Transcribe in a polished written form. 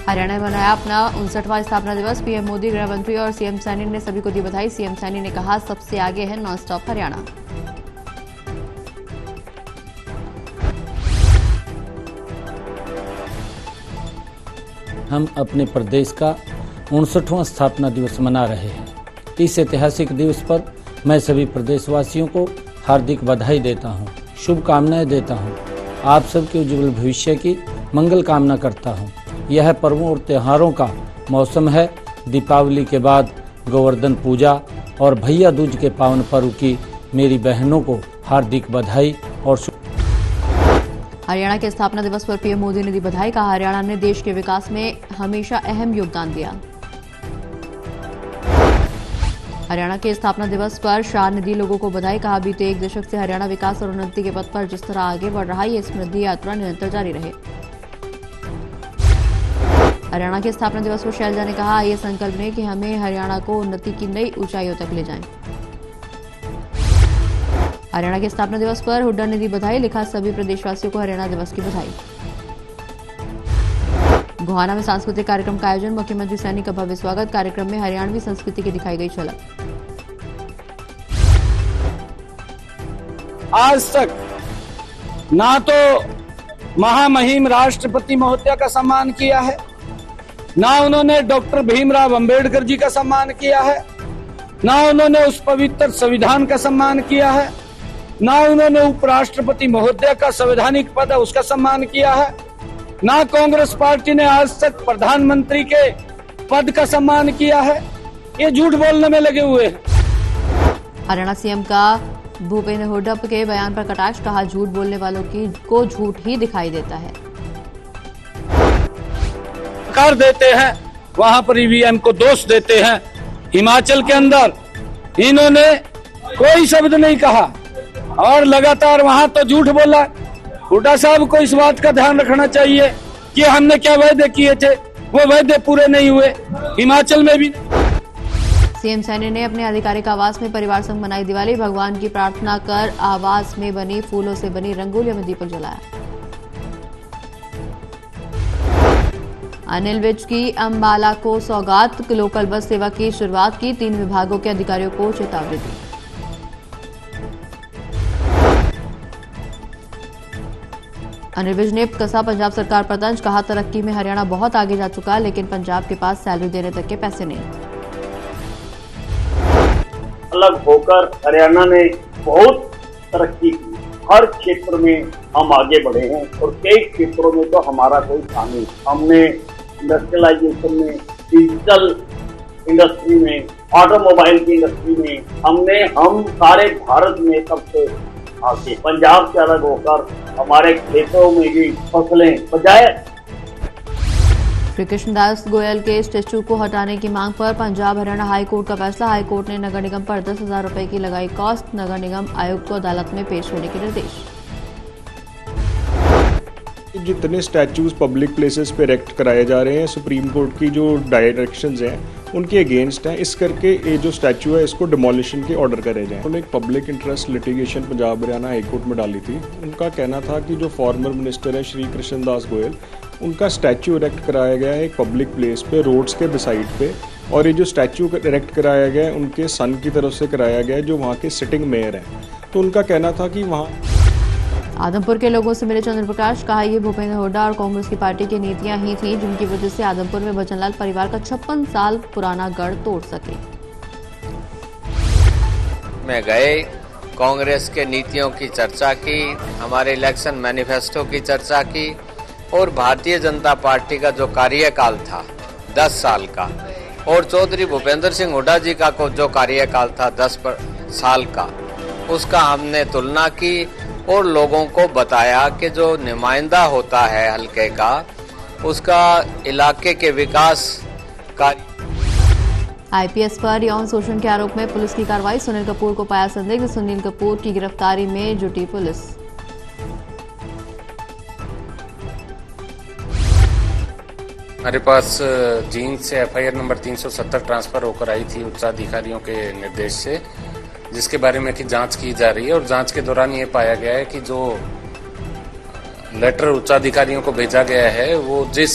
हरियाणा ने मनाया अपना 59वां स्थापना दिवस। पीएम मोदी, गृह मंत्री और सीएम सैनी ने सभी को दी बधाई। सीएम सैनी ने कहा, सबसे आगे है नॉन स्टॉप हरियाणा। हम अपने प्रदेश का 59वां स्थापना दिवस मना रहे हैं। इस ऐतिहासिक दिवस पर मैं सभी प्रदेशवासियों को हार्दिक बधाई देता हूं, शुभकामनाएं देता हूं। आप सबके उज्जवल भविष्य की मंगल कामना करता हूं। यह पर्वों और त्योहारों का मौसम है। दीपावली के बाद गोवर्धन पूजा और भैया दूज के पावन पर्व की मेरी बहनों को हार्दिक बधाई और हरियाणा के स्थापना दिवस पर पीएम मोदी ने दी बधाई। कहा, हरियाणा ने देश के विकास में हमेशा अहम योगदान दिया। हरियाणा के स्थापना दिवस पर शाह ने दी लोगों को बधाई। कहा, बीते एक दशक से हरियाणा विकास और उन्नति के पथ पर जिस तरह आगे बढ़ रहा है, ये समृद्धि यात्रा निरंतर जारी रहे। हरियाणा के स्थापना दिवस पर शैलजा ने कहा, ये संकल्प लें कि हमें हरियाणा को उन्नति की नई ऊंचाइयों तक ले जाएं। हरियाणा के स्थापना दिवस पर हुड्डा ने दी बधाई। लिखा, सभी प्रदेशवासियों को हरियाणा दिवस की बधाई। गोहाना में सांस्कृतिक कार्यक्रम का आयोजन। मुख्यमंत्री सैनी का भव्य स्वागत। कार्यक्रम में हरियाणवी संस्कृति की दिखाई गई झलक। आज तक ना तो महामहिम राष्ट्रपति महोदय का सम्मान किया है, ना उन्होंने डॉक्टर भीमराव अंबेडकर जी का सम्मान किया है, ना उन्होंने उस पवित्र संविधान का सम्मान किया है, ना उन्होंने उपराष्ट्रपति महोदय का संवैधानिक पद है उसका सम्मान किया है, ना कांग्रेस पार्टी ने आज तक प्रधानमंत्री के पद का सम्मान किया है। ये झूठ बोलने में लगे हुए हैं। हरियाणा सीएम का भूपेंद्र हुड्डा के बयान पर कटाक्ष। कहा, झूठ बोलने वालों को झूठ ही दिखाई देता है। कर देते हैं, वहां पर ईवीएम को दोष देते हैं। हिमाचल के अंदर इन्होंने कोई शब्द नहीं कहा और लगातार वहां तो झूठ बोला। हुड्डा साहब को इस बात का ध्यान रखना चाहिए कि हमने क्या वायदे किए थे, वो वायदे पूरे नहीं हुए। हिमाचल में भी सीएम सैनी ने अपने आधिकारिक आवास में परिवार संग मनाई दिवाली। भगवान की प्रार्थना कर आवास में बनी फूलों से बनी रंगोलियों में दीपक जलाया। अनिल विज की अंबाला को सौगात। लोकल बस सेवा की शुरुआत की। 3 विभागों के अधिकारियों को चेतावनी दी। अनिल विज ने कसा पंजाब सरकार पर तंज। कहा, तरक्की में हरियाणा बहुत आगे जा चुका, लेकिन पंजाब के पास सैलरी देने तक के पैसे नहीं। अलग होकर हरियाणा ने बहुत तरक्की की। हर क्षेत्र में हम आगे बढ़े हैं और कई क्षेत्रों में तो हमारा कोई काम नहीं। हमने इंडस्ट्रियलाइजेशन में, डिजिटल इंडस्ट्री में, ऑटोमोबाइल की इंडस्ट्री में हम सारे भारत में सबसे आगे। पंजाब से अलग होकर हमारे खेतों में भी फसलें बजाय। श्री कृष्णदास गोयल के स्टैच्यू को हटाने की मांग पर पंजाब हरियाणा हाई कोर्ट का फैसला। हाई कोर्ट ने नगर निगम पर 10,000 रुपए की लगाई कॉस्ट। नगर निगम आयुक्त को अदालत में पेश होने के निर्देश। जितने स्टैच्यूज पब्लिक प्लेसेस पे इरेक्ट कराए जा रहे हैं, सुप्रीम कोर्ट की जो डायरेक्शंस हैं उनके अगेंस्ट हैं। इस करके ये जो स्टैच्यू है इसको डिमोलिशन के ऑर्डर करे जाएं। उन्होंने एक public interest litigation Punjab Haryana high court में डाली थी। उनका कहना था कि जो फॉर्मर मिनिस्टर है श्री कृष्णदास गोयल, उनका स्टैच्यू इरेक्ट कराया गया है एक पब्लिक प्लेस पे, रोड्स के बिसाइड पे, और ये जो स्टैच्यू इरेक्ट कराया गया है उनके सन की तरफ से कराया गया है जो वहाँ के सिटिंग मेयर हैं। तो उनका कहना था कि वहाँ आदमपुर के लोगों से मिले चंद्र प्रकाश। कहा, ये भूपेंद्र हुड्डा और कांग्रेस की पार्टी की नीतियां ही थी जिनकी वजह से आदमपुर में बचनलाल परिवार का 56 साल पुराना गढ़ तोड़ सके। में गए, कांग्रेस के नीतियों की चर्चा की, हमारे इलेक्शन मैनिफेस्टो की चर्चा की और भारतीय जनता पार्टी का जो कार्यकाल था 10 साल का और चौधरी भूपेंद्र सिंह हुड्डा जी का जो कार्यकाल था 10 साल का, उसका हमने तुलना की और लोगों को बताया कि जो नुमाइंदा होता है हल्के का, उसका इलाके के विकास का। आईपीएस पर यौन शोषण के आरोप में पुलिस की कार्रवाई। सुनील कपूर को पाया संदिग्ध। सुनील कपूर की गिरफ्तारी में जुटी पुलिस। हमारे पास जींद से एफआईआर नंबर 370 ट्रांसफर होकर आई थी उच्चाधिकारियों के निर्देश से, जिसके बारे में की जांच की जा रही है और जांच के दौरान ये पाया गया है कि जो लेटर उच्चाधिकारियों को भेजा गया है वो जिस